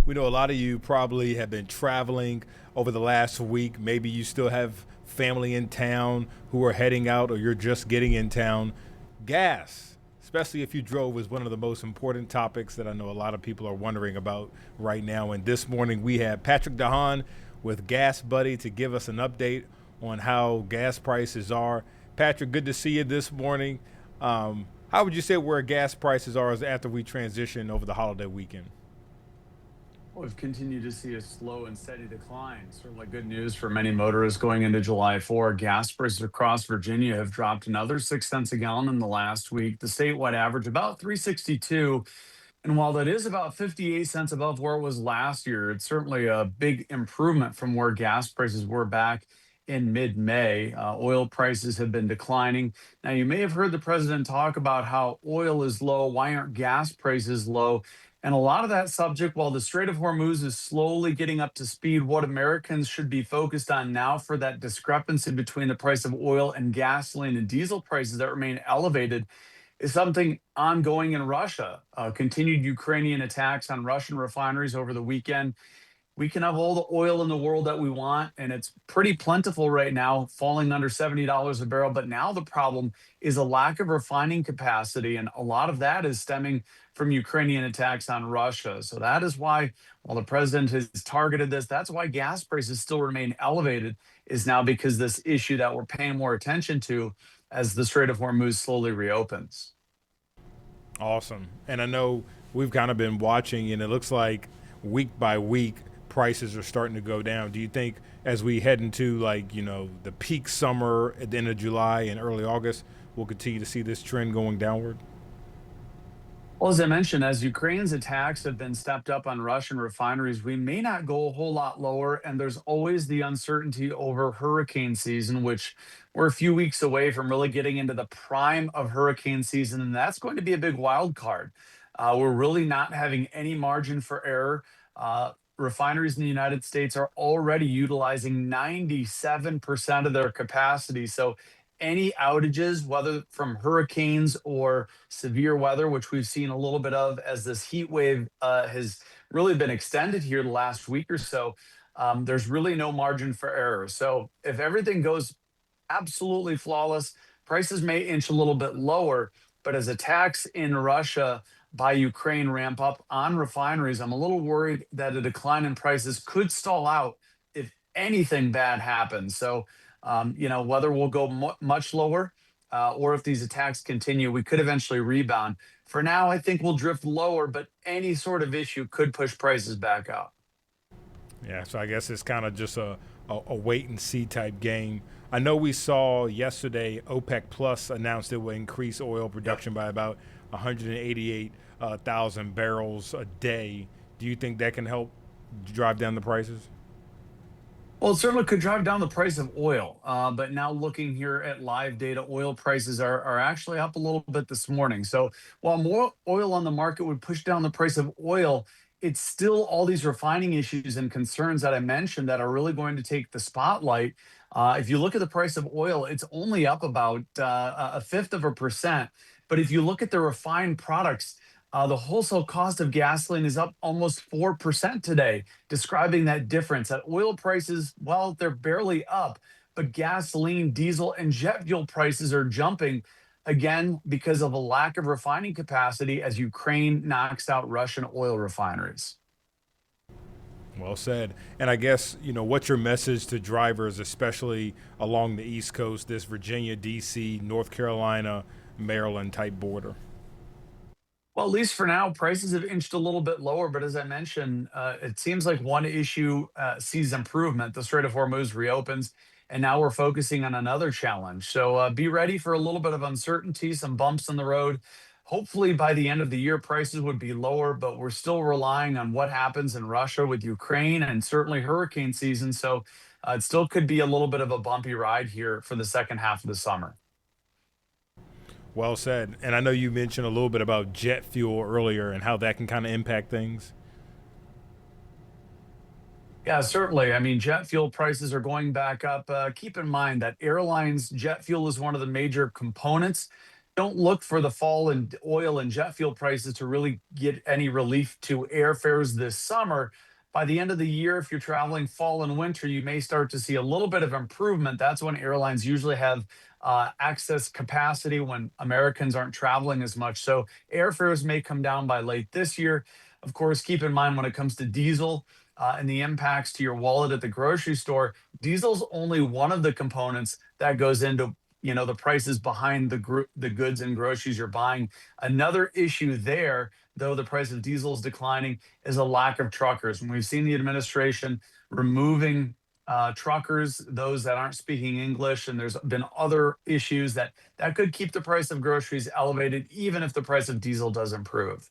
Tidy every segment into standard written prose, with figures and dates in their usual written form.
We know a lot of you probably have been traveling over the last week. Maybe you still have family in town who are heading out, or you're just getting in town. Gas, especially if you drove, is one of the most important topics that I know a lot of people are wondering about right now. And this morning we have Patrick Haan with GasBuddy to give us an update on how gas prices are. Patrick, good to see you this morning. How would you say where gas prices are as after we transition over the holiday weekend? We've continued to see a slow and steady decline. Certainly good news for many motorists going into July 4. Gas prices across Virginia have dropped another 6 cents a gallon in the last week. The statewide average about 362. And while that is about 58 cents above where it was last year, it's certainly a big improvement from where gas prices were back in mid-May. Oil prices have been declining. Now, you may have heard the president talk about how oil is low. Why aren't gas prices low? And a lot of that subject, while the Strait of Hormuz is slowly getting up to speed, what Americans should be focused on now for that discrepancy between the price of oil and gasoline and diesel prices that remain elevated is something ongoing in Russia. Continued Ukrainian attacks on Russian refineries over the weekend. We can have all the oil in the world that we want, and it's pretty plentiful right now, falling under $70 a barrel. But now the problem is a lack of refining capacity, and a lot of that is stemming from Ukrainian attacks on Russia. So that is why, while the president has targeted this, that's why gas prices still remain elevated, is now because this issue that we're paying more attention to as the Strait of Hormuz slowly reopens. Awesome. And I know we've kind of been watching, and it looks like week by week prices are starting to go down. Do you think as we head into the peak summer at the end of July and early August, we'll continue to see this trend going downward? Well, as I mentioned, as Ukraine's attacks have been stepped up on Russian refineries, we may not go a whole lot lower. And there's always the uncertainty over hurricane season, which we're a few weeks away from really getting into the prime of hurricane season. And that's going to be a big wild card. We're really not having any margin for error. Refineries in the United States are already utilizing 97% of their capacity. So any outages, whether from hurricanes or severe weather, which we've seen a little bit of as this heat wave has really been extended here the last week or so, there's really no margin for error. So if everything goes absolutely flawless, prices may inch a little bit lower, but as attacks in Russia by Ukraine ramp up on refineries, I'm a little worried that a decline in prices could stall out if anything bad happens. So, whether we'll go much lower or if these attacks continue, we could eventually rebound. For now, I think we'll drift lower, but any sort of issue could push prices back up. Yeah, so I guess it's kind of just a wait and see type game. I know we saw yesterday OPEC Plus announced it will increase oil Yep. production by about 188,000 barrels a day. Do you think that can help drive down the prices? Well, it certainly could drive down the price of oil. But now looking here at live data, oil prices are actually up a little bit this morning. So while more oil on the market would push down the price of oil, it's still all these refining issues and concerns that I mentioned that are really going to take the spotlight. If you look at the price of oil, it's only up about a fifth of a percent. But if you look at the refined products, the wholesale cost of gasoline is up almost 4% today, describing that difference. That oil prices, well, they're barely up, but gasoline, diesel, and jet fuel prices are jumping again because of a lack of refining capacity as Ukraine knocks out Russian oil refineries. Well said. And I guess, what's your message to drivers, especially along the East Coast, this Virginia, D.C., North Carolina, Maryland type border? Well, at least for now, prices have inched a little bit lower. But as I mentioned, it seems like one issue sees improvement. The Strait of Hormuz reopens, and now we're focusing on another challenge. So be ready for a little bit of uncertainty, some bumps in the road. Hopefully, by the end of the year, prices would be lower, but we're still relying on what happens in Russia with Ukraine and certainly hurricane season. So it still could be a little bit of a bumpy ride here for the second half of the summer. Well said. And I know you mentioned a little bit about jet fuel earlier and how that can kind of impact things. Yeah, certainly. I mean, jet fuel prices are going back up. Keep in mind that airlines' jet fuel is one of the major components don't look for the fall in oil and jet fuel prices to really get any relief to airfares this summer. By the end of the year, if you're traveling fall and winter, you may start to see a little bit of improvement. That's when airlines usually have excess capacity when Americans aren't traveling as much. So airfares may come down by late this year. Of course, keep in mind when it comes to diesel and the impacts to your wallet at the grocery store, diesel's only one of the components that goes into the prices behind the goods and groceries you're buying. Another issue there, though the price of diesel is declining, is a lack of truckers. And we've seen the administration removing truckers, those that aren't speaking English, and there's been other issues that could keep the price of groceries elevated, even if the price of diesel does improve.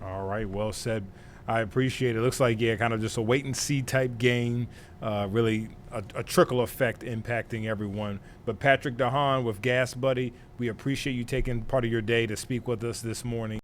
All right, well said. I appreciate it. Looks like, yeah, kind of just a wait and see type game, really a trickle effect impacting everyone. But Patrick DeHaan with GasBuddy, we appreciate you taking part of your day to speak with us this morning.